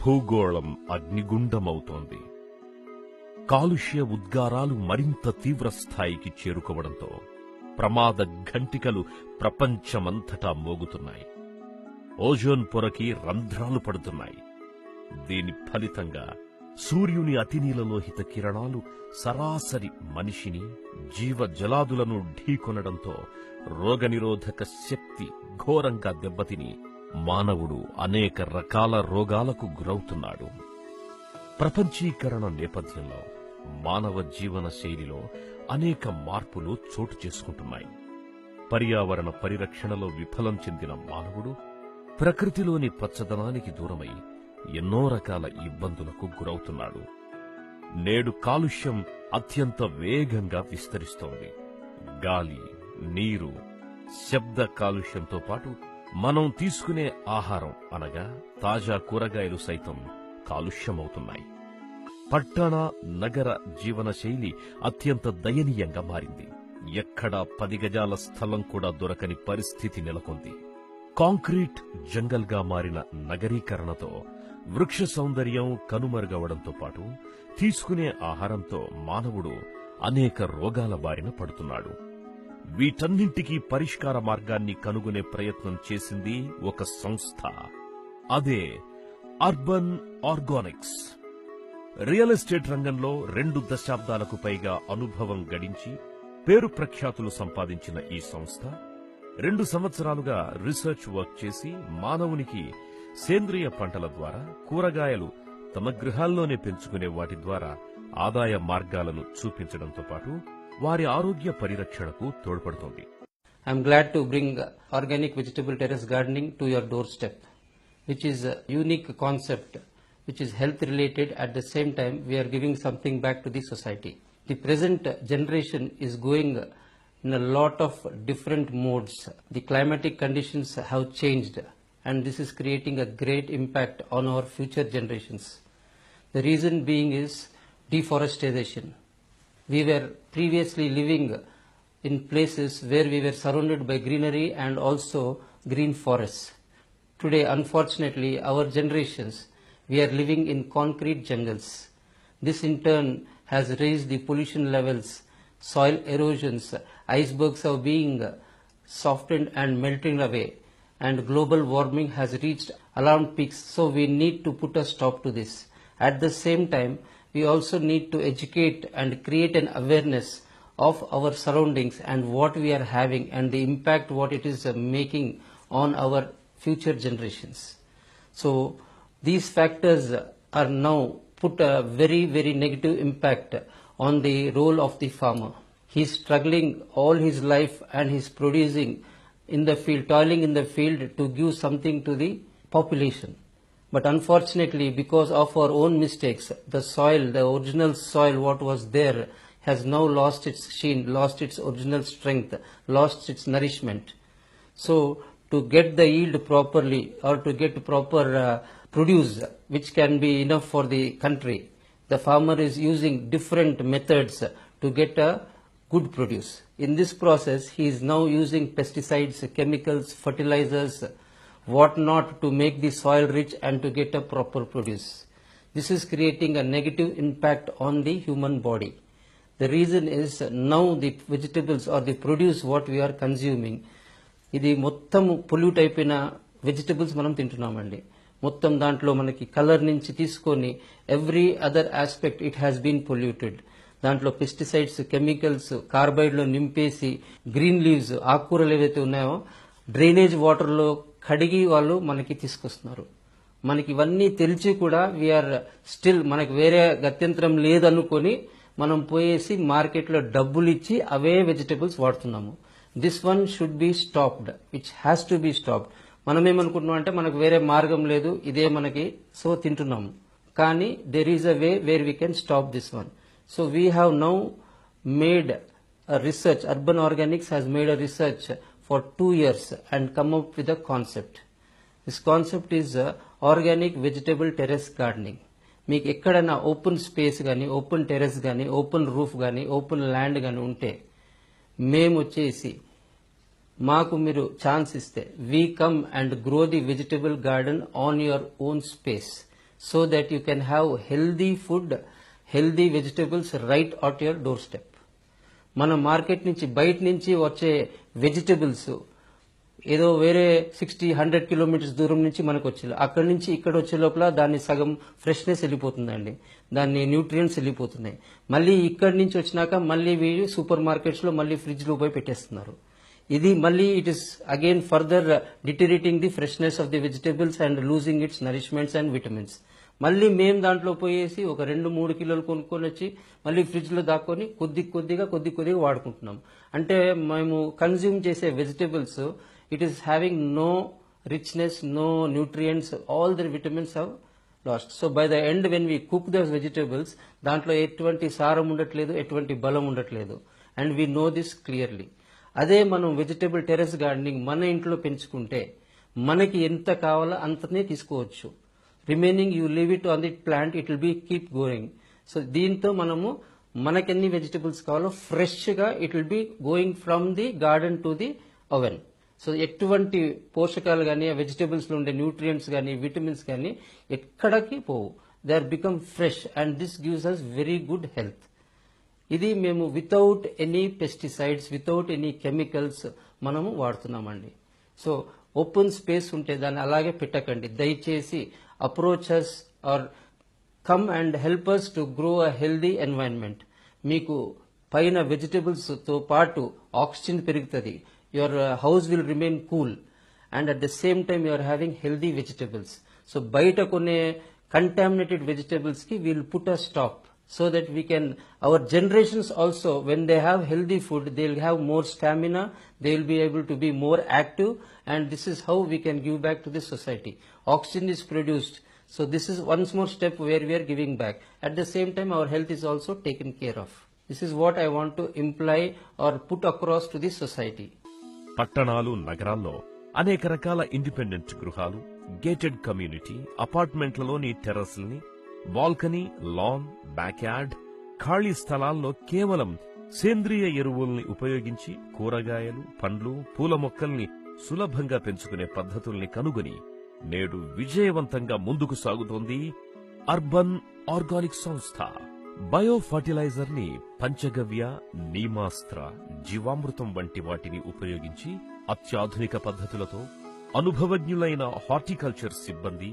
భూగోళం అగ్నిగుండమవుతోంది. కాలుష్య ఉద్గారాలు మరింత తీవ్ర స్థాయికి చేరుకోవడంతో ప్రమాద ఘంటికలు ప్రపంచమంతటా మోగుతున్నాయి. ఓజోన్ పొరకి రంధ్రాలు పడుతున్నాయి. దీని ఫలితంగా సూర్యుని అతినీలలోహిత కిరణాలు సరాసరి మనిషిని, జీవజలాదులను ఢీకొనడంతో రోగనిరోధక శక్తి ఘోరంగా దెబ్బతిని మానవుడు అనేక రకాల రోగాలకు గురవుతున్నాడు. ప్రపంచీకరణ నేపథ్యంలో మానవ జీవన శైలిలో అనేక మార్పులు చోటు చేసుకుంటున్నాయి. పర్యావరణ పరిరక్షణలో విఫలం చెందిన మానవుడు ప్రకృతిలోని పచ్చదనానికి దూరమై ఎన్నో రకాల ఇబ్బందులకు గురవుతున్నాడు. నేడు కాలుష్యం అత్యంత వేగంగా విస్తరిస్తోంది. గాలి, నీరు, శబ్ద కాలుష్యంతో పాటు మనం తీసుకునే ఆహారం అనగా తాజా కూరగాయలు సైతం కాలుష్యమవుతున్నాయి. పట్టణ నగర జీవనశైలి అత్యంత దయనీయంగా మారింది. ఎక్కడా 10 గజాల స్థలం కూడా దొరకని పరిస్థితి నెలకొంది. కాంక్రీట్ జంగల్గా మారిన నగరీకరణతో వృక్ష సౌందర్యం కనుమరుగవడంతో పాటు తీసుకునే ఆహారంతో మానవుడు అనేక రోగాల బారిన పడుతున్నాడు. వీటన్నింటికీ పరిష్కార మార్గాన్ని కనుగొనే ప్రయత్నం చేసింది ఒక సంస్థ. అదే అర్బన్ ఆర్గానిక్స్. రియల్ ఎస్టేట్ రంగంలో 2 దశాబ్దాలకు పైగా అనుభవం గడించి పేరు ప్రఖ్యాతులు సంపాదించిన ఈ సంస్థ 2 సంవత్సరాలుగా రీసెర్చ్ వర్క్ చేసి మానవునికి సేంద్రియ పంటల ద్వారా కూరగాయలు తమ గృహాల్లోనే పెంచుకునే వాటి ద్వారా ఆదాయ మార్గాలను చూపించడంతో పాటు వారి ఆరోగ్య పరిరక్షణకు తోడ్పడుతోంది. I am glad to bring organic vegetable terrace gardening to your doorstep, which is a unique concept, which is health related. At the same time, we are giving something back to the society. The present generation is going in a lot of different modes. The climatic conditions have changed, and this is creating a great impact on our future generations. The reason being is deforestation. We were previously living in places where we were surrounded by greenery and also green forests. Today, unfortunately, our generations, we are living in concrete jungles. This in turn has raised the pollution levels, soil erosions, icebergs are being softened and melting away, and global warming has reached alarm peaks, so we need to put a stop to this. At the same time, we also need to educate and create an awareness of our surroundings and what we are having and the impact what it is making on our future generations. So these factors are now put a very, very negative impact on the role of the farmer. He is struggling all his life and he is producing in the field, toiling in the field to give something to the population. But unfortunately, because of our own mistakes, the soil, the original soil what was there has now lost its sheen, lost its original strength, lost its nourishment. So to get the yield properly or to get proper produce which can be enough for the country, the farmer is using different methods to get a good produce. In this process, he is now using pesticides, chemicals, fertilizers, what not to make the soil rich and to get a proper produce. This is creating a negative impact on the human body. The reason is now the vegetables or the produce what we are consuming, ఇది మొత్తం pollute అయిపోయిన vegetables మనం తింటున్నామండి. మొత్తం దాంట్లో మనకి colour నుంచి తీసుకొని every other aspect it has been polluted. దాంట్లో పెస్టిసైడ్స్, కెమికల్స్, కార్బైడ్లో నింపేసి గ్రీన్ లీవ్స్, ఆకుకూరలు ఏవైతే ఉన్నాయో డ్రైనేజ్ వాటర్లో కడిగి వాళ్ళు మనకి తీసుకొస్తున్నారు. మనకి ఇవన్నీ తెలిసి కూడా వీఆర్ స్టిల్ మనకి వేరే గత్యంతరం లేదనుకొని మనం పోయేసి మార్కెట్లో డబ్బులు ఇచ్చి అవే వెజిటబుల్స్ వాడుతున్నాము. This one should be stopped, which has to be stopped. మనం ఏమనుకుంటున్నాం అంటే మనకు వేరే మార్గం లేదు, ఇదే మనకి, సో తింటున్నాము. కానీ there is a way where we can stop this one. So we have now made a research. Urban Organics has made a research for 2 years and come up with a concept. This concept is organic vegetable terrace gardening. మీకు ఎక్కడైనా open space కానీ, open terrace కానీ, open roof కానీ, open land కానీ ఉంటే మేము వచ్చేసి మాకు మీరు ఛాన్స్ ఇస్తే we come and grow the vegetable garden on your own space. so that you can have healthy food, healthy vegetables right at your doorstep. మన మార్కెట్ నుంచి బయట నుంచి వచ్చే వెజిటబుల్స్ ఏదో వేరే 60-100 కిలోమీటర్స్ దూరం నుంచి మనకు వచ్చే అక్కడి నుంచి ఇక్కడ వచ్చే లోపల దాన్ని సగం ఫ్రెష్నెస్ వెళ్ళిపోతుందండి, దాన్ని న్యూట్రియంట్స్ వెళ్ళిపోతున్నాయి. మళ్ళీ ఇక్కడి నుంచి వచ్చినాక మళ్ళీ వీళ్ళు సూపర్ మార్కెట్స్ లో మళ్ళీ ఫ్రిడ్జ్ లో పోయి పెట్టేస్తున్నారు. ఇది మళ్ళీ it is again further deteriorating the freshness of the vegetables and losing its nourishments and vitamins. మళ్ళీ మేము దాంట్లో పోయేసి ఒక 2-3 కిలోలు కొనుక్కొని వచ్చి మళ్ళీ ఫ్రిడ్జ్ లో దాక్కొని కొద్ది కొద్దిగా వాడుకుంటున్నాం. అంటే మేము కన్జ్యూమ్ చేసే vegetables it is having no richness, no nutrients, all the vitamins have lost. So by the end when we cook those vegetables దాంట్లో ఎటువంటి సారం ఉండట్లేదు, ఎటువంటి బలం ఉండట్లేదు. And we know this clearly. అదే మనం వెజిటబుల్ టెర్రస్ గార్డెనింగ్ మన ఇంట్లో పెంచుకుంటే మనకి ఎంత కావాలో అంతనే తీసుకోవచ్చు. Remaining you leave it on the plant, it will be keep going. So దీంతో మనము మనకెన్ని వెజిటబుల్స్ కావాలో ఫ్రెష్ గా it will be going from the garden to the oven. So ఎటువంటి పోషకాలు కానీ వెజిటబుల్స్ లో ఉండే న్యూట్రియంట్స్ కానీ విటమిన్స్ కానీ ఎక్కడికి పోవు. They are become fresh and this gives us very good health. ఇది మేము without any pesticides, without any chemicals మనము వాడుతున్నామండి. సో ఓపెన్ స్పేస్ ఉంటే దాన్ని అలాగే పెట్టకండి. దయచేసి approach us or come and help us to grow a healthy environment. మీకు పైన వెజిటబుల్స్ తో పాటు ఆక్సిజన్ పెరుగుతుంది, your house will remain cool and at the same time you're having healthy vegetables. So బయట కొనే కంటామినేటెడ్ వెజిటబుల్స్ కి will put a stop. So that we can, our generations also, when they have healthy food, they will have more stamina, they will be able to be more active, and this is how we can give back to the society. Oxygen is produced, so this is one more step where we are giving back. At the same time, our health is also taken care of. This is what I want to imply or put across to the society. పట్టణాలు, నగరాల్లో అనేక రకాల independent గృహాలు, gated community అపార్ట్మెంట్లలోని టెర్రస్ల్ని, balcony, lawn, backyard, ఖాళీ స్థలాల్లో కేవలం సేంద్రియ ఎరువుల్ని ఉపయోగించి కూరగాయలు, పండ్లు, పూల మొక్కల్ని సులభంగా పెంచుకునే పద్ధతుల్ని కనుగొని నేడు విజయవంతంగా ముందుకు సాగుతోంది అర్బన్ ఆర్గానిక్ సంస్థ. బయో ఫర్టిలైజర్ ని పంచగవ్య, నీమాస్త్ర, జీవామృతం వంటి వాటిని ఉపయోగించి అత్యాధునిక పద్ధతులతో అనుభవజ్ఞులైన హార్టికల్చర్ సిబ్బంది,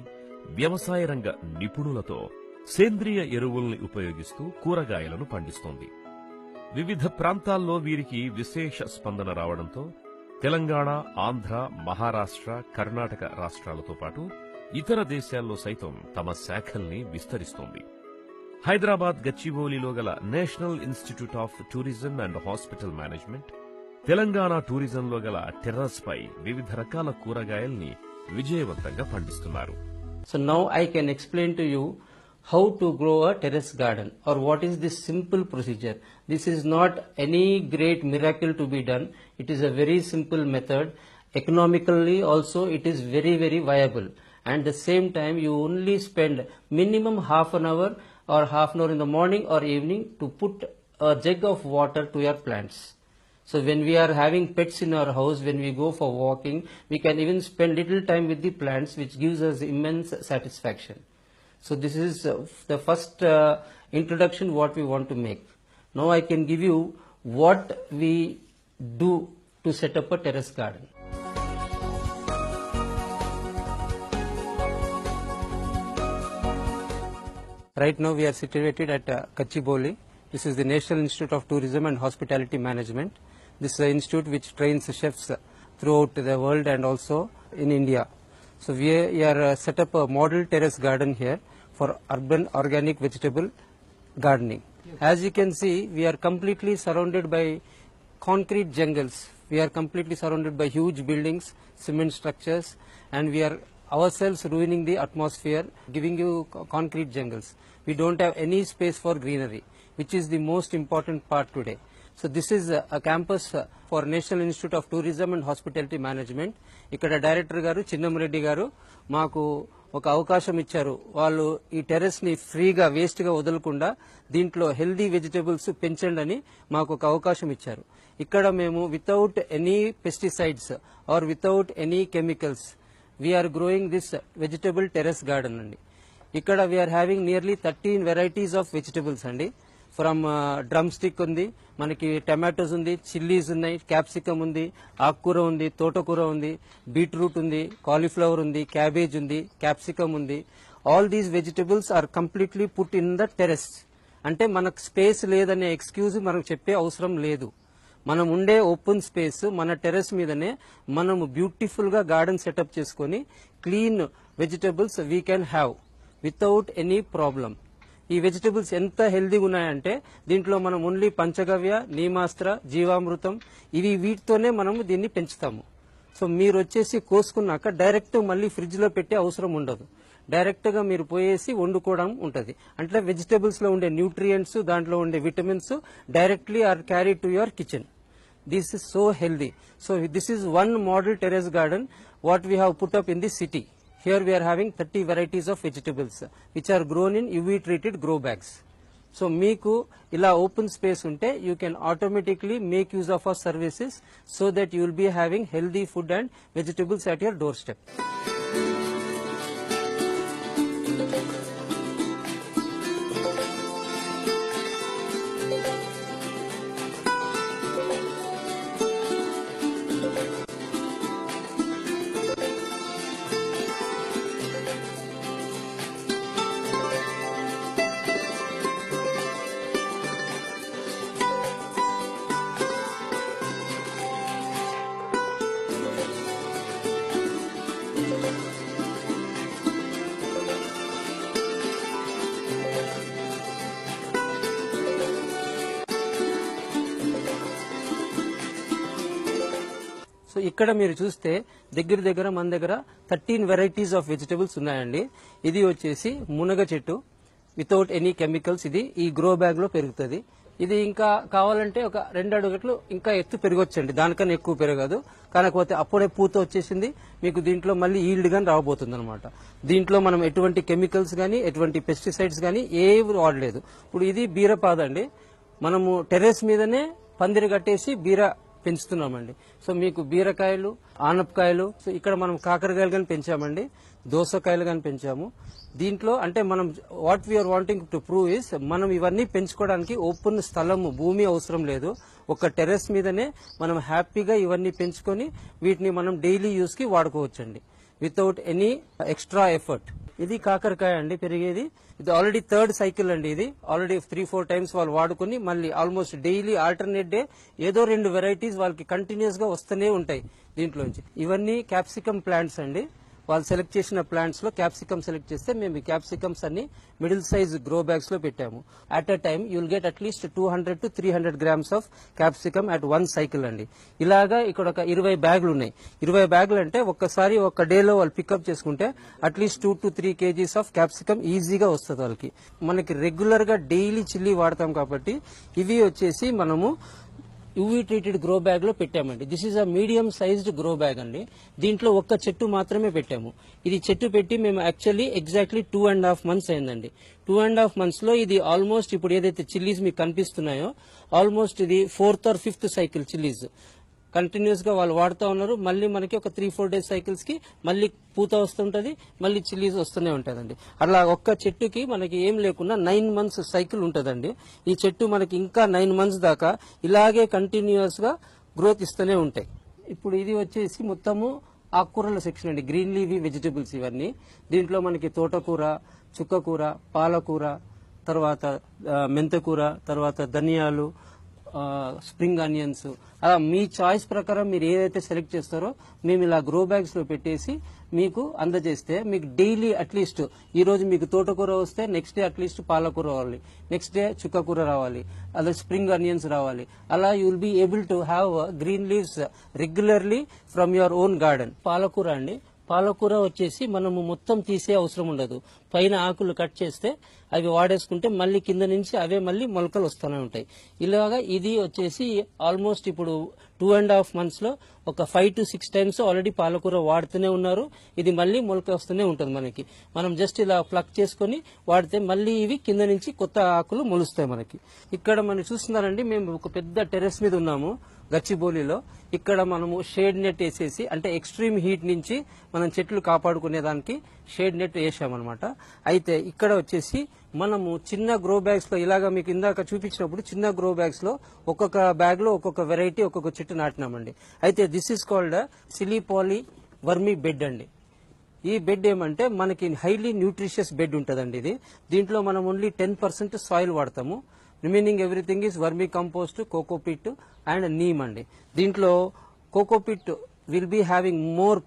వ్యవసాయ రంగ నిపుణులతో సేంద్రియ ఎరువుల్ని ఉపయోగిస్తూ కూరగాయలను పండిస్తోంది. వివిధ ప్రాంతాల్లో వీరికి విశేష స్పందన రావడంతో తెలంగాణ, ఆంధ్ర, మహారాష్ట్ర, కర్ణాటక రాష్ట్రాలతో పాటు ఇతర దేశాల్లో సైతం తమ శాఖల్ని విస్తరిస్తోంది. హైదరాబాద్ గచ్చిబౌలిలో గల national institute of tourism and hospital management, Telangana టూరిజంలో గల టెర్రస్ పై వివిధ రకాల కూరగాయల్ని విజయవంతంగా పండిస్తున్నారు. So now I can explain to you how to grow a terrace garden, or what is this simple procedure. This is not any great miracle to be done. It is a very simple method. Economically also it is very, very viable. And at the same time you only spend minimum half an hour or half an hour in the morning or evening to put a jug of water to your plants. So when we are having pets in our house, when we go for walking, we can even spend little time with the plants, which gives us immense satisfaction. So this is the first introduction what we want to make. Now I can give you what we do to set up a terrace garden. Right now we are situated at Gachibowli. This is the National Institute of Tourism and Hospitality Management. This is an institute which trains chefs throughout the world and also in India. So we are set up a model terrace garden here for urban organic vegetable gardening. As you can see, we are completely surrounded by concrete jungles. We are completely surrounded by huge buildings, cement structures, and we are ourselves ruining the atmosphere, giving you concrete jungles. We don't have any space for greenery, which is the most important part today. So this is a campus for National Institute of Tourism and Hospitality Management. ఇక్కడ director గారు చిన్నమరెడ్డి గారు మాకు ఒక అవకాశం ఇచ్చారు. వాళ్ళు ఈ terrace ని ఫ్రీగా వేస్ట్ గా వదలకుండా దీంట్లో హెల్దీ వెజిటబుల్స్ పెంచండి అని మాకు ఒక అవకాశం ఇచ్చారు. ఇక్కడ మేము without any pesticides or without any chemicals we're growing this vegetable terrace garden అండి. ఇక్కడ we're having nearly 13 varieties of vegetables అండి. ఫ్రమ్ డ్రమ్ స్టిక్ ఉంది, మనకి టమాటోస్ ఉంది, చిల్లీస్ ఉన్నాయి, క్యాప్సికమ్ ఉంది, ఆకుకూర ఉంది, తోటకూర ఉంది, బీట్రూట్ ఉంది, కాలీఫ్లవర్ ఉంది, క్యాబేజ్ ఉంది, క్యాప్సికమ్ ఉంది. All these vegetables are completely put in the terrace. అంటే మనకు స్పేస్ లేదనే ఎక్స్క్యూజ్ మనకు చెప్పే అవసరం లేదు. మనం ఉండే ఓపెన్ స్పేస్ మన టెరెస్ మీదనే మనము బ్యూటిఫుల్ గా గార్డెన్ సెటప్ చేసుకుని clean vegetables we can have without any problem. ఈ వెజిటబుల్స్ ఎంత హెల్దీగా ఉన్నాయంటే దీంట్లో మనం ఓన్లీ పంచగవ్య, నీమాస్త్ర, జీవామృతం ఇవి వీటితోనే మనము దీన్ని పెంచుతాము. సో మీరు వచ్చేసి కోసుకున్నాక డైరెక్ట్ మళ్ళీ ఫ్రిడ్జ్ లో పెట్టే అవసరం ఉండదు. డైరెక్ట్ గా మీరు పోయేసి వండుకోవడం ఉంటది. అంటే వెజిటబుల్స్ లో ఉండే న్యూట్రియంట్స్, దాంట్లో ఉండే vitamins directly or carry to your kitchen. This is so healthy. So this is one model terrace garden what we have put up in the city. Here we are having 30 varieties of vegetables which are grown in UV treated grow bags. So meeku ila open space unte you can automatically make use of our services so that you will be having healthy food and vegetables at your doorstep. So ఇక్కడ మీరు చూస్తే దగ్గర మన దగ్గర 13 varieties of vegetables ఉన్నాయండి. ఇది వచ్చేసి మునగ చెట్టు వితౌట్ ఎనీ కెమికల్స్. ఇది ఈ గ్రో బ్యాగ్ లో పెరుగుతుంది. ఇది ఇంకా కావాలంటే ఒక 2 అడుగులు ఇంకా ఎత్తు పెరగొచ్చండి, దానికన్నా ఎక్కువ పెరగదు. కాకపోతే అప్పుడే పూత వచ్చేసింది, మీకు దీంట్లో మళ్ళీ ఈల్డ్ గాని రాబోతుంది అనమాట. దీంట్లో మనం ఎటువంటి కెమికల్స్ గానీ ఎటువంటి పెస్టిసైడ్స్ గానీ ఏవి వాడలేదు. ఇప్పుడు ఇది బీరపాద అండి. మనము టెర్రస్ మీదనే పందిరి కట్టేసి బీర పెంచుతున్నామండి. సో మీకు బీరకాయలు, ఆనపకాయలు, సో ఇక్కడ మనం కాకరకాయలు కానీ పెంచామండి, దోసకాయలు కానీ పెంచాము. దీంట్లో అంటే మనం what we're wanting to prove is మనం ఇవన్నీ పెంచుకోవడానికి ఓపెన్ స్థలము, భూమి అవసరం లేదు. ఒక టెర్రస్ మీదనే మనం హ్యాపీగా ఇవన్నీ పెంచుకొని వీటిని మనం డైలీ యూస్ కి వాడుకోవచ్చండి వితౌట్ ఎనీ ఎక్స్ట్రా ఎఫర్ట్. ఇది కాకరకాయ అండి పెరిగేది. ఇది ఆల్రెడీ 3rd సైకిల్ అండి. ఇది ఆల్రెడీ 3-4 టైమ్స్ వాళ్ళు వాడుకుని మళ్ళీ ఆల్మోస్ట్ డైలీ ఆల్టర్నేట్ డే ఏదో 2 వెరైటీస్ వాళ్ళకి కంటిన్యూస్ గా వస్తూనే ఉంటాయి దీంట్లోంచి. ఇవన్నీ క్యాప్సికమ్ ప్లాంట్స్ అండి. వాళ్ళు సెలెక్ట్ చేసిన ప్లాంట్స్ లో క్యాప్సికమ్ సెలెక్ట్ చేస్తే మేము ఈ క్యాప్సికమ్స్ అన్ని మిడిల్ సైజ్ గ్రో బ్యాగ్స్ లో పెట్టాము. At a time you will get at least 200 to 300 grams of capsicum at 1 cycle అండి. ఇలాగా ఇక్కడ ఒక 20 బ్యాగులు ఉన్నాయి. 20 బ్యాగులు అంటే ఒక్కసారి ఒక డేలో వాళ్ళు పికప్ చేసుకుంటే at least 2 to 3 kgs of capsicum ఈజీగా వస్తుంది వాళ్ళకి. మనకి రెగ్యులర్ గా డైలీ చిల్లీ వాడతాం కాబట్టి ఇవి వచ్చేసి మనము యూవీ ట్రీటెడ్ గ్రో బ్యాగ్ లో పెట్టామండి. This is a medium sized grow bag అండి. దీంట్లో ఒక్క చెట్టు మాత్రమే పెట్టాము. ఇది చెట్టు పెట్టి మేము యాక్చువల్లీ ఎగ్జాక్ట్లీ 2.5 months అయిందండి. 2.5 months లో ఇది ఆల్మోస్ట్ ఇప్పుడు ఏదైతే చిల్లీస్ మీకు కనిపిస్తున్నాయో ఆల్మోస్ట్ ఇది 4th or 5th cycle chillies continuous గా వాళ్ళు వాడుతూ ఉన్నారు. మళ్ళీ మనకి ఒక 3-4 days సైకిల్స్ కి మళ్ళీ పూత వస్తుంటది, మళ్ళీ చిల్లీస్ వస్తూనే ఉంటదండి. అలా ఒక్క చెట్టుకి మనకి ఏం లేకున్నా 9 months సైకిల్ ఉంటదండి. ఈ చెట్టు మనకి ఇంకా 9 months దాకా ఇలాగే కంటిన్యూస్ గా గ్రోత్ ఇస్తూనే ఉంటాయి. ఇప్పుడు ఇది వచ్చేసి మొత్తము ఆకుకూరల సెక్షన్ అండి, గ్రీన్ లీవీ వెజిటబుల్స్ ఇవన్నీ. దీంట్లో మనకి తోటకూర, చుక్కకూర, పాలకూర, తర్వాత మెంతకూర, తర్వాత ధనియాలు, స్ప్రింగ్ ఆనియన్స్, అలా మీ చాయిస్ ప్రకారం మీరు ఏదైతే సెలెక్ట్ చేస్తారో మేము ఇలా గ్రో బ్యాగ్స్ లో పెట్టేసి మీకు అందజేస్తే మీకు డైలీ అట్లీస్ట్ ఈ రోజు మీకు తోటకూర వస్తే నెక్స్ట్ డే అట్లీస్ట్ పాలకూర రావాలి, నెక్స్ట్ డే చుక్కకూర రావాలి, అలా స్ప్రింగ్ ఆనియన్స్ రావాలి. అలా you will be able to have green leaves regularly from your own garden. పాలకూర అండి, పాలకూర వచ్చేసి మనము మొత్తం తీసే అవసరం ఉండదు. పైన ఆకులు కట్ చేస్తే అవి వాడేసుకుంటే మళ్ళీ కింద నుంచి అవే మళ్ళీ మొలకలు వస్తూనే ఉంటాయి. ఇలాగా ఇది వచ్చేసి ఆల్మోస్ట్ ఇప్పుడు 2.5 months లో ఒక 5 to 6 times ఆల్రెడీ పాలకూర వాడుతూనే ఉన్నారు. ఇది మళ్ళీ మొలక వస్తూనే ఉంటుంది మనకి. మనం జస్ట్ ఇలా ప్లక్ చేసుకుని వాడితే మళ్ళీ ఇవి కింద నుంచి కొత్త ఆకులు మొలుస్తాయి మనకి. ఇక్కడ మనం చూస్తున్నారండి, మేము ఒక పెద్ద టెర్రస్ మీద ఉన్నాము. గచ్చిబౌలిలో ఇక్కడ మనము షేడ్ నెట్ వేసేసి, అంటే ఎక్స్ట్రీమ్ హీట్ నుంచి మనం చెట్లు కాపాడుకునే దానికి షేడ్ నెట్ వేసామన్నమాట. అయితే ఇక్కడ వచ్చేసి మనము చిన్న గ్రో బ్యాగ్స్ లో, ఇలాగా మీకు ఇందాక చూపించినప్పుడు చిన్న గ్రో బ్యాగ్స్ లో ఒక్కొక్క బ్యాగ్ లో ఒక్కొక్క వెరైటీ ఒక్కొక్క చెట్టు నాటినామండి. అయితే this is called silpaulin vermi bed అండి. ఈ బెడ్ ఏమంటే మనకి హైలీ న్యూట్రిషియస్ బెడ్ ఉంటుందండి. ఇది దీంట్లో మనం ఓన్లీ 10% సాయిల్ వాడతాము. Remaining everything is vermicompost, cocopeat and neem అండి. దీంట్లో cocopeat will be having more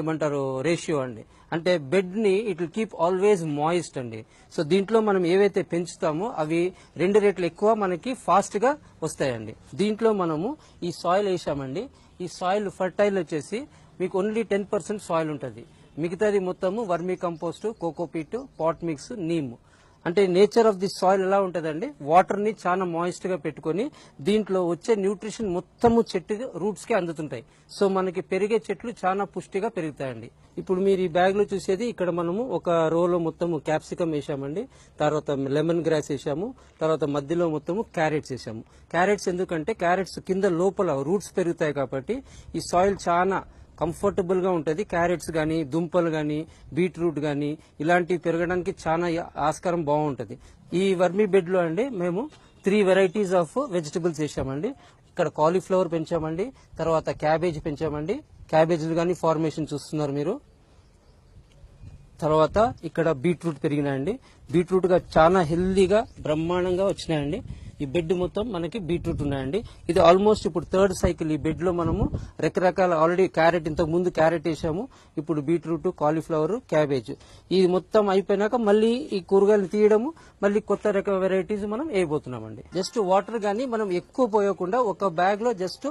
ఏమంటారు రేషియో అండి. అంటే బెడ్ ని it will keep always moist అండి. సో దీంట్లో మనం ఏవైతే పెంచుతామో అవి 2 రెట్లు ఎక్కువ మనకి ఫాస్ట్ గా వస్తాయండి. దీంట్లో మనము ఈ సాయిల్ వేసామండి. ఈ సాయిల్ ఫర్టైల్ వచ్చేసి మీకు ఓన్లీ 10% సాయిల్ ఉంటుంది. మిగతాది మొత్తము vermicompost, cocopeat, pot mix, neem. అంటే నేచర్ ఆఫ్ ది సాయిల్ ఎలా ఉంటుందండి, వాటర్ ని చాలా మాయిస్ట్ గా పెట్టుకుని దీంట్లో వచ్చే న్యూట్రిషన్ మొత్తము చెట్టు రూట్స్ కి అందుతుంటాయి. సో మనకి పెరిగే చెట్లు చాలా పుష్టిగా పెరుగుతాయండి. ఇప్పుడు మీరు ఈ బ్యాగ్ లో చూసేది, ఇక్కడ మనము ఒక రోలో మొత్తము క్యాప్సికమ్ వేసామండి, తర్వాత లెమన్ గ్రాస్ వేసాము, తర్వాత మధ్యలో మొత్తము క్యారెట్స్ వేసాము. క్యారెట్స్ ఎందుకంటే క్యారెట్స్ కింద లోపల రూట్స్ పెరుగుతాయి కాబట్టి ఈ సాయిల్ చాలా కంఫర్టబుల్ గా ఉంటది. క్యారెట్స్ గానీ, దుంపలు గానీ, బీట్రూట్ గానీ ఇలాంటివి పెరగడానికి చాలా ఆస్కారం బాగుంటది. ఈ వర్మీ బెడ్ లో అండి మేము 3 వెరైటీస్ ఆఫ్ వెజిటబుల్స్ వేసామండి. ఇక్కడ కాలీఫ్లవర్ పెంచామండి, తర్వాత క్యాబేజ్ పెంచామండి. క్యాబేజీలు గానీ ఫార్మేషన్ చూస్తున్నారు మీరు. తర్వాత ఇక్కడ బీట్రూట్ పెరిగినాయండి. బీట్రూట్ గా చాలా హెల్దీగా బ్రహ్మాండంగా వచ్చినాయండి. ఈ బెడ్ మొత్తం మనకి బీట్రూట్ ఉన్నాయండి. ఇది ఆల్మోస్ట్ ఇప్పుడు 3rd సైకిల్. ఈ బెడ్ లో మనము రకరకాల ఆల్రెడీ క్యారెట్, ఇంతకు ముందు క్యారెట్ వేసాము, ఇప్పుడు బీట్రూట్, కాలీఫ్లవర్, క్యాబేజ్. ఇది మొత్తం అయిపోయినాక మళ్ళీ ఈ కూరగాయలు తీయడము, మళ్ళీ కొత్త రకం వెరైటీస్ మనం వేయబోతున్నామండి. జస్ట్ వాటర్ గానీ మనం ఎక్కువ పోయకుండా ఒక బ్యాగ్ లో జస్ట్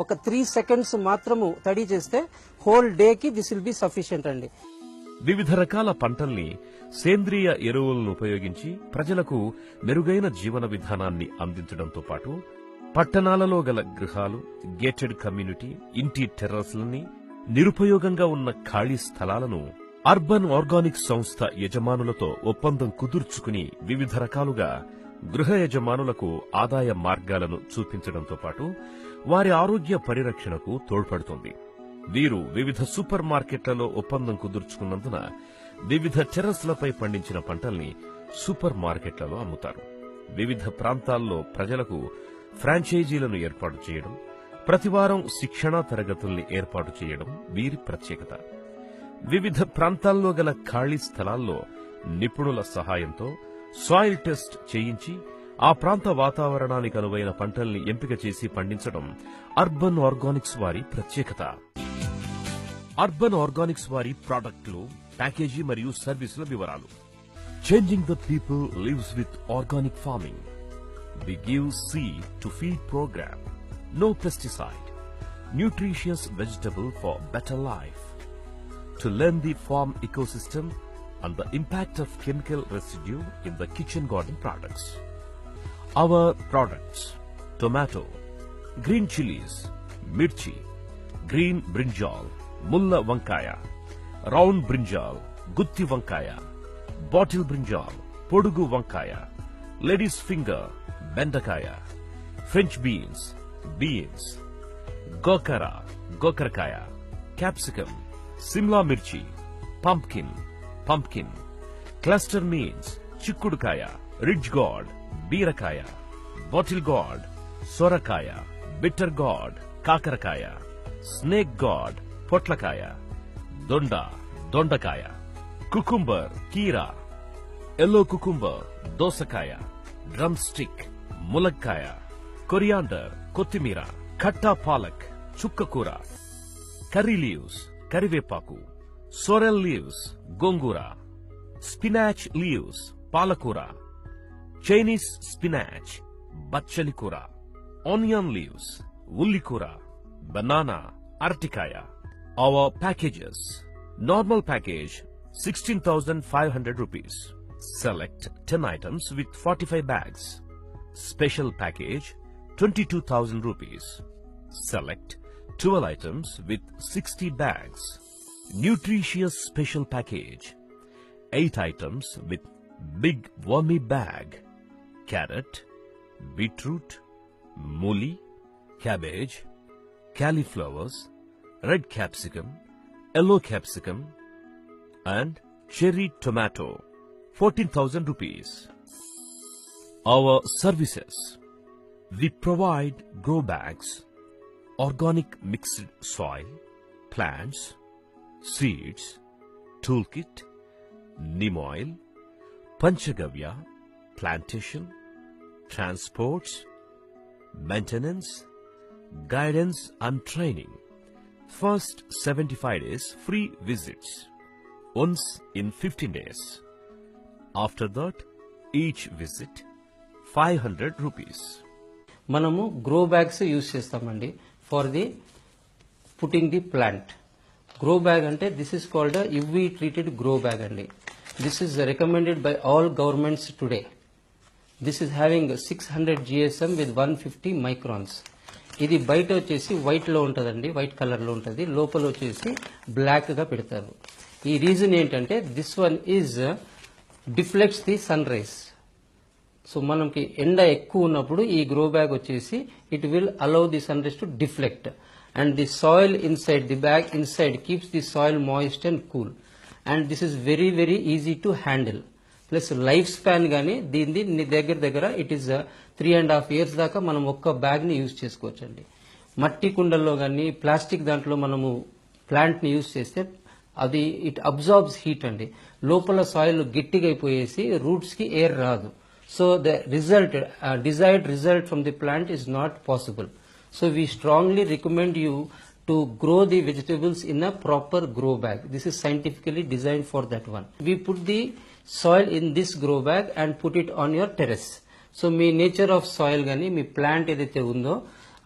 ఒక 3 seconds మాత్రము తడి చేస్తే హోల్ డే కి దిస్ విల్ బి సఫిషియంట్ అండి. వివిధ రకాల పంటల్ని సేంద్రియ ఎరువులను ఉపయోగించి ప్రజలకు మెరుగైన జీవన విధానాన్ని అందించడంతో పాటు పట్టణాలలో గల గృహాలు, గేటెడ్ కమ్యూనిటీ, ఇంటి టెర్రస్లని, నిరుపయోగంగా ఉన్న ఖాళీ స్థలాలను అర్బన్ ఆర్గానిక్ సంస్థ యజమానులతో ఒప్పందం కుదుర్చుకుని వివిధ రకాలుగా గృహ యజమానులకు ఆదాయ మార్గాలను చూపించడంతో పాటు వారి ఆరోగ్య పరిరక్షణకు తోడ్పడుతుంది. వీరు వివిధ సూపర్ మార్కెట్లలో ఒప్పందం కుదుర్చుకున్నందున వివిధ టెర్రస్లపై పండించిన పంటల్ని సూపర్ మార్కెట్లలో అమ్ముతారు. వివిధ ప్రాంతాల్లో ప్రజలకు ఫ్రాంచైజీలను ఏర్పాటు చేయడం, ప్రతివారం శిక్షణా తరగతుల్ని ఏర్పాటు చేయడం వీరి ప్రత్యేకత. వివిధ ప్రాంతాల్లో గల ఖాళీ స్థలాల్లో నిపుణుల సహాయంతో సాయిల్ టెస్ట్ చేయించి ఆ ప్రాంత వాతావరణానికి అనువైన పంటల్ని ఎంపిక చేసి పండించడం అర్బన్ ఆర్గానిక్స్ వారి ప్రత్యేకత. అర్బన్ ఆర్గానిక్స్ వారి ప్రాడక్టులు, ప్యాకేజీ మరియు సర్వీసుల వివరాలు. Changing the people lives with organic farming. We give seed to feed programme. No pesticide. Nutritious vegetable for better life. To learn the farm ecosystem and the impact of chemical residue in the kitchen garden products. Our products: tomato, green chilies, mirchi, green brinjal, mulla vankaya, round brinjal, gutti vankaya, bottle brinjal, podugu vankaya, lady's finger, bendakaya, French beans, gokara, gokarakaya, capsicum, Simla mirchi, pumpkin, cluster means, chikkudukaya, ridge gourd, bierakaya, bottle gourd, sorakaya, bitter gourd, kakarakaya, snake gourd, potlakaya, dondakaya, cucumber, kira, yellow cucumber, dosakaya, drumstick, mulakaya, coriander, kotimira, khatta palak, chukkakura, curry leaves, కరివేపాకు, sorrel leaves, గోంగూర, spinach leaves, పాలకూర, Chinese spinach, బచ్చలి కూర, onion leaves, ఉల్లికూర, banana, అరటికాయ. Our packages: normal package 16,500 rupees. Select 10 items with 45 bags. Special package 22,000 rupees. Select 12 items with 60 bags. Nutritious special package 8 items with big wormy bag. Carrot, beetroot, mooli, cabbage, cauliflowers, red capsicum, yellow capsicum, and cherry tomato. 14,000 rupees. Our services. We provide grow bags, organic mixed soil, plants, seeds, toolkit, neem oil, panchagavya, plantation, transports, maintenance, guidance and training. First 75 days free visits, once in 15 days. After that, each visit 500 rupees. మనము grow bags use చేస్తామండి for the putting the plant. Grow bag అంటే this is called UV treated grow bag అండి. This is recommended by all governments today. This is having 600 GSM with 150 microns. ఇది బయట వచ్చేసి white లో ఉంటుందండి, white colour లో ఉంటుంది, లోపల వచ్చేసి బ్లాక్ గా పెడతారు. ఈ రీజన్ ఏంటంటే this one is deflects the sun rays. So మనకి ఎండ ఎక్కువ ఉన్నప్పుడు ఈ గ్రో బ్యాగ్ వచ్చేసి it will allow the sun rays to deflect and the soil inside the bag inside keeps the soil moist and cool and this is very very easy to handle. Plus life span గానీ దీని దగ్గర it is 3.5 years దాకా మనం ఒక్క bag ని use చేసుకోవచ్చు అండి. మట్టి కుండల్లో గానీ ప్లాస్టిక్ దాంట్లో మనము ప్లాంట్ ని యూజ్ చేస్తే అది ఇట్ అబ్జార్బ్స్ హీట్ అండి. లోపల సాయిల్ గట్టిగా అయిపోయేసి రూట్స్ కి ఎయిర్ రాదు. So the result desired result from the plant is not possible. So we strongly recommend you to grow the vegetables in a proper grow bag. This is scientifically designed for that one. We put the soil in this grow bag and put it on your terrace. So me nature of soil గానీ మీ plant ఏదైతే ఉందో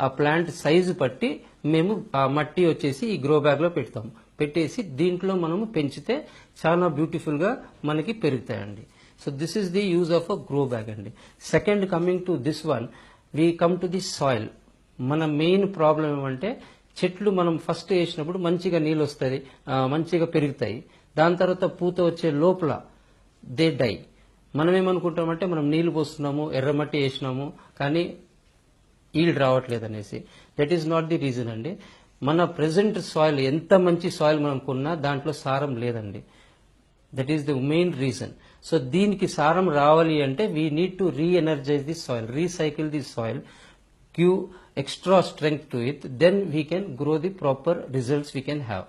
ఆ plant size బట్టి మేము ఆ మట్టి వచ్చేసి ఈ గ్రో బ్యాగ్ లో పెడతాం. పెట్టేసి దీంట్లో మనము పెంచితే చాలా బ్యూటిఫుల్ గా మనకి పెరుగుతాయండి. So this is the use of a grow bag అండి. Second coming to this one, we come to the soil. మన మెయిన్ ప్రాబ్లం ఏమంటే చెట్లు మనం ఫస్ట్ వేసినప్పుడు మంచిగా నీళ్ళు వస్తాయి, మంచిగా పెరుగుతాయి. దాని తర్వాత పూత వచ్చే లోపల దే డై. మనం ఏమనుకుంటామంటే మనం నీళ్లు పోస్తున్నాము, ఎర్రమట్టి వేసినాము, కానీ ఈల్డ్ రావట్లేదు అనేసి. That is not the reason అండి. మన ప్రెసెంట్ సాయిల్ ఎంత మంచి సాయిల్ మనం కొన్నా దాంట్లో సారం లేదండి. That is the main reason. So దీనికి సారం రావాలి అంటే we need to re-energise the soil, recycle the soil, give extra strength to it, then we can grow the proper results we can have.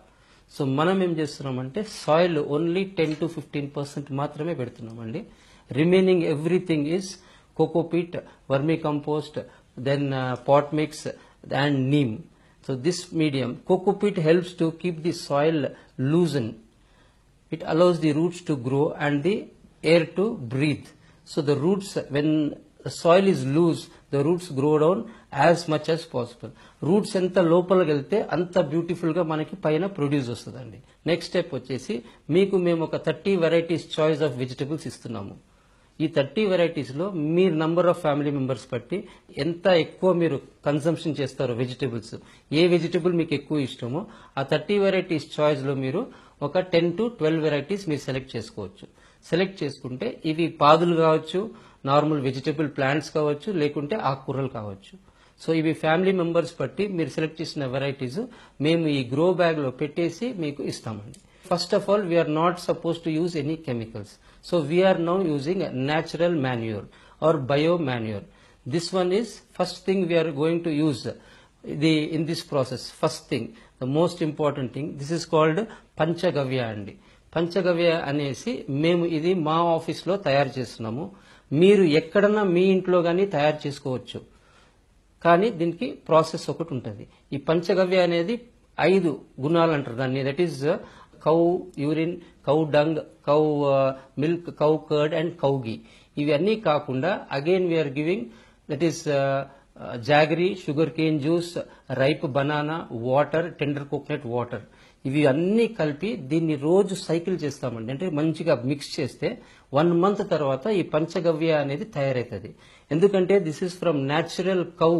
So మనం ఏం చేస్తున్నామంటే soil only 10 to 15% మాత్రమే పెడుతున్నామండి. Remaining everything is cocopeat, vermi compost, then pot mix and neem. So this medium cocopeat helps to keep the soil loosen. It allows the roots to grow and the air to breathe. So the roots, when the soil is loose, the roots grow down as much as possible. Roots ఎంత లోపలికి వెళ్తే అంత beautiful గా మనకి పైన produce వస్తుందండి. Next step వచ్చేసి మీకు మేము ఒక 30 varieties చాయిస్ ఆఫ్ వెజిటబుల్స్ ఇస్తున్నాము. ఈ 30 varieties లో మీరు నంబర్ ఆఫ్ ఫ్యామిలీ మెంబర్స్ బట్టి ఎంత ఎక్కువ మీరు కన్సంప్షన్ చేస్తారో వెజిటబుల్స్, ఏ వెజిటబుల్ మీకు ఎక్కువ ఇష్టమో ఆ 30 varieties చాయిస్ లో మీరు ఒక 10 to 12 varieties మీరు సెలెక్ట్ చేసుకోవచ్చు. సెలెక్ట్ చేసుకుంటే ఇవి పాదులు కావచ్చు, నార్మల్ వెజిటబుల్ ప్లాంట్స్ కావచ్చు, లేకుంటే ఆకుకూరలు కావచ్చు. సో ఇవి ఫ్యామిలీ మెంబర్స్ బట్టి మీరు సెలెక్ట్ చేసిన వెరైటీస్ మేము ఈ గ్రో బ్యాగ్ లో పెట్టేసి మీకు ఇస్తామండి. First of all we are not suppose to use any chemicals. So we are now using natural manure or bio manure. This one is first thing we are going to use in this process. First thing, the most important thing, this is called panchagavya అండి. పంచగవ్య అనేసి మేము ఇది మా office లో తయారు చేస్తున్నాము. మీరు ఎక్కడన్నా మీ ఇంట్లో గానీ తయారు చేసుకోవచ్చు, కానీ దీనికి ప్రాసెస్ ఒకటి ఉంటుంది. ఈ పంచగవ్య అనేది 5 గుణాలు అంటారు దాన్ని. That is cow urine, cow dung, cow milk, cow curd and cow ghee. ఇవన్నీ కాకుండా again we are giving that is jaggery, sugar cane juice, ripe banana, water, tender coconut water. ఇవి అన్ని కలిపి దీన్ని రోజు సైకిల్ చేస్తామండి. అంటే మంచిగా మిక్స్ చేస్తే 1 month తర్వాత ఈ పంచగవ్య అనేది తయారవుతుంది. ఎందుకంటే this is from natural cow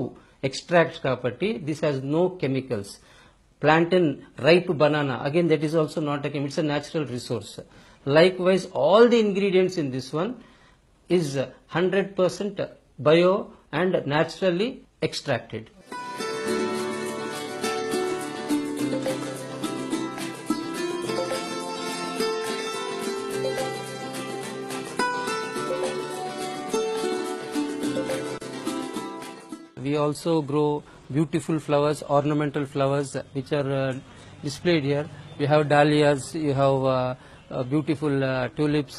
extract కాబట్టి this has no chemicals. Plantain, ripe banana, again that is also not a chemical, it's a natural resource. Likewise, all the ingredients in this one is 100% bio and naturally extracted. We also grow beautiful flowers, ornamental flowers, which are displayed here. You have dahlias, you have beautiful tulips,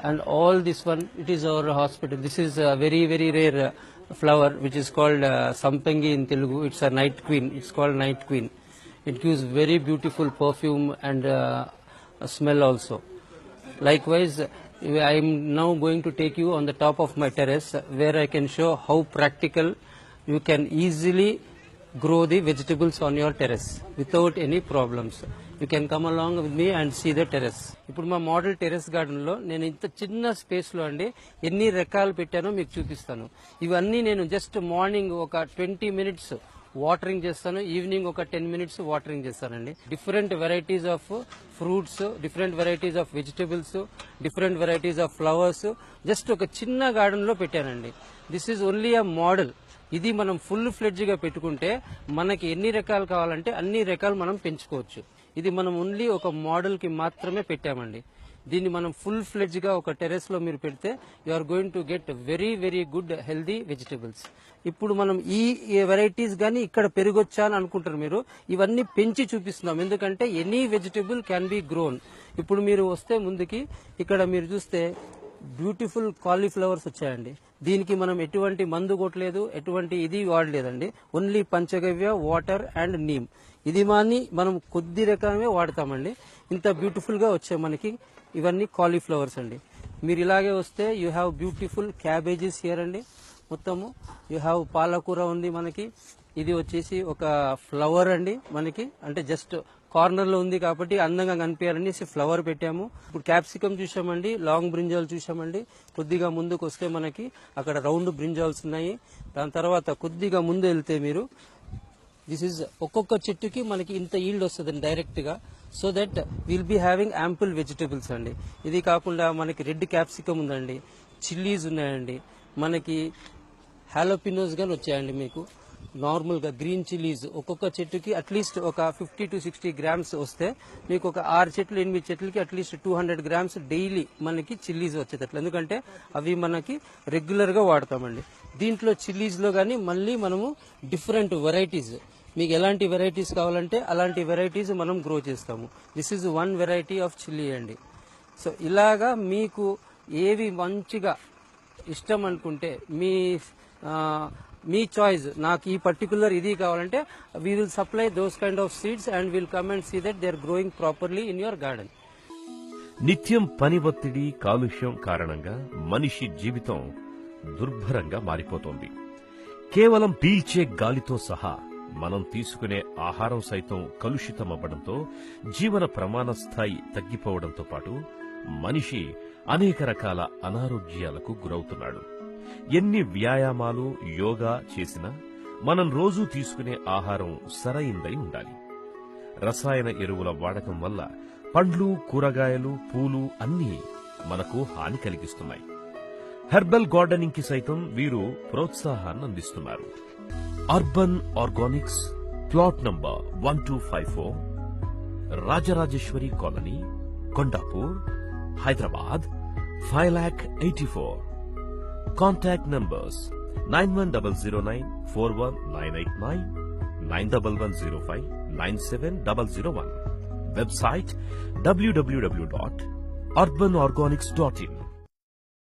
and all this one, it is our hospital. This is a very, very rare flower, which is called Sampangi in Telugu. It's a night queen. It's called night queen. It gives very beautiful perfume and smell also. Likewise, I am now going to take you on the top of my terrace, where I can show how practical you can easily grow the vegetables on your terrace without any problems. You can come along with me and see the terrace. ఇప్పుడు మా model terrace garden లో నేను ఇంత చిన్న space లో అండి ఎన్ని రకాలు పెట్టానో మీకు చూపిస్తాను. ఇవన్నీ నేను జస్ట్ మార్నింగ్ ఒక 20 మినిట్స్ వాటరింగ్ చేస్తాను, ఈవినింగ్ ఒక 10 మినిట్స్ వాటరింగ్ చేస్తానండి. Different varieties of fruits, different varieties of vegetables, different varieties of flowers just ఒక చిన్న గార్డెన్ లో పెట్టానండి. This is only a model. ఇది మనం ఫుల్ ఫ్లెడ్జ్ గా పెట్టుకుంటే మనకి ఎన్ని రకాలు కావాలంటే అన్ని రకాలు మనం పెంచుకోవచ్చు. ఇది మనం ఓన్లీ ఒక మోడల్ కి మాత్రమే పెట్టామండి. దీన్ని మనం ఫుల్ ఫ్లెడ్జ్ గా ఒక టెర్రస్ లో మీరు పెడితే you are going to get very very good healthy vegetables. ఇప్పుడు మనం ఈ వెరైటీస్ గానీ ఇక్కడ పెరగొచ్చా అని అనుకుంటారు మీరు. ఇవన్నీ పెంచి చూపిస్తున్నాం, ఎందుకంటే any vegetable can be grown. ఇప్పుడు మీరు వస్తే ముందుకి ఇక్కడ మీరు చూస్తే బ్యూటిఫుల్ కాలీఫ్లవర్స్ వచ్చాయండి. దీనికి మనం ఎటువంటి మందు కొట్టలేదు, ఎటువంటి ఇది వాడలేదండి. Only panchagavya, water and neem. ఇది మనం కొద్ది రకమే వాడతామండి. ఇంత బ్యూటిఫుల్ గా వచ్చాయి మనకి ఇవన్నీ కాలీఫ్లవర్స్ అండి. మీరు ఇలాగే వస్తే you have beautiful cabbages here అండి. మొత్తము యూ హ్యావ్ పాలకూర ఉంది మనకి. ఇది వచ్చేసి ఒక ఫ్లవర్ అండి మనకి, అంటే జస్ట్ కార్నర్ లో ఉంది కాబట్టి అందంగా కనిపించాలని ఫ్లవర్ పెట్టాము. ఇప్పుడు క్యాప్సికమ్ చూసామండి, లాంగ్ బ్రింజాల్ చూసామండి. కొద్దిగా ముందుకు వస్తే మనకి అక్కడ రౌండ్ బ్రింజాల్స్ ఉన్నాయి. దాని తర్వాత కొద్దిగా ముందు వెళ్తే మీరు దిస్ ఈజ్ ఒక్కొక్క చెట్టుకి మనకి ఇంత ఈల్డ్ వస్తుంది డైరెక్ట్ గా. So that will be having ample vegetables అండి. ఇది కాకుండా మనకి రెడ్ క్యాప్సికమ్ ఉందండి, చిల్లీస్ ఉన్నాయండి, మనకి హాలోపినోస్ గాని వచ్చాయండి. మీకు నార్మల్ గా గ్రీన్ చిల్లీస్ ఒక్కొక్క చెట్టుకి అట్లీస్ట్ ఒక 50 to 60 గ్రామ్స్ వస్తే మీకు ఒక 6 చెట్లు 8 చెట్లకి అట్లీస్ట్ 200 గ్రామ్స్ డైలీ మనకి చిల్లీస్ వచ్చేటట్లు, ఎందుకంటే అవి మనకి రెగ్యులర్ గా వాడతామండి. దీంట్లో చిల్లీస్ లో గానీ మళ్ళీ మనము డిఫరెంట్ వెరైటీస్, మీకు ఎలాంటి వెరైటీస్ కావాలంటే అలాంటి వెరైటీస్ మనం గ్రో చేస్తాము. This is one variety of chilli అండి. సో ఇలాగా మీకు ఏవి మంచిగా ఇష్టం అనుకుంటే మీ చాయిస్, నాకు ఈ పర్టికులర్ ఇది కావాలంటే we will supply those kind of seeds and will come and see that they are growing properly in your garden. నిత్యం పని ఒత్తిడి, కాలుష్యం కారణంగా మనిషి జీవితం దుర్భరంగా మారిపోతోంది. కేవలం పీల్చే గాలితో సహా మనం తీసుకునే ఆహారం సైతం కలుషితమవ్వడంతో జీవన ప్రమాణ స్థాయి తగ్గిపోవడంతో పాటు మనిషి అనేక రకాల అనారోగ్యాలకు గురవుతున్నాడు. ఎన్ని వ్యాయామాలు, యోగా చేసినా మనం రోజూ తీసుకునే ఆహారం సరైందై ఉండాలి. రసాయన ఎరువుల వాడకం వల్ల పండ్లు, కూరగాయలు, పూలు అన్నీ మనకు హాని కలిగిస్తున్నాయి. హెర్బల్ గార్డెనింగ్ కి సైతం వీరు ప్రోత్సాహాన్ని అందిస్తున్నారు. Urban Organics, plot number 1254, Rajarajeshwari colony, Kondapur, Hyderabad 5,84,000. Contact numbers 9100941989, 9105 97001. Website www.urbanorganics.in.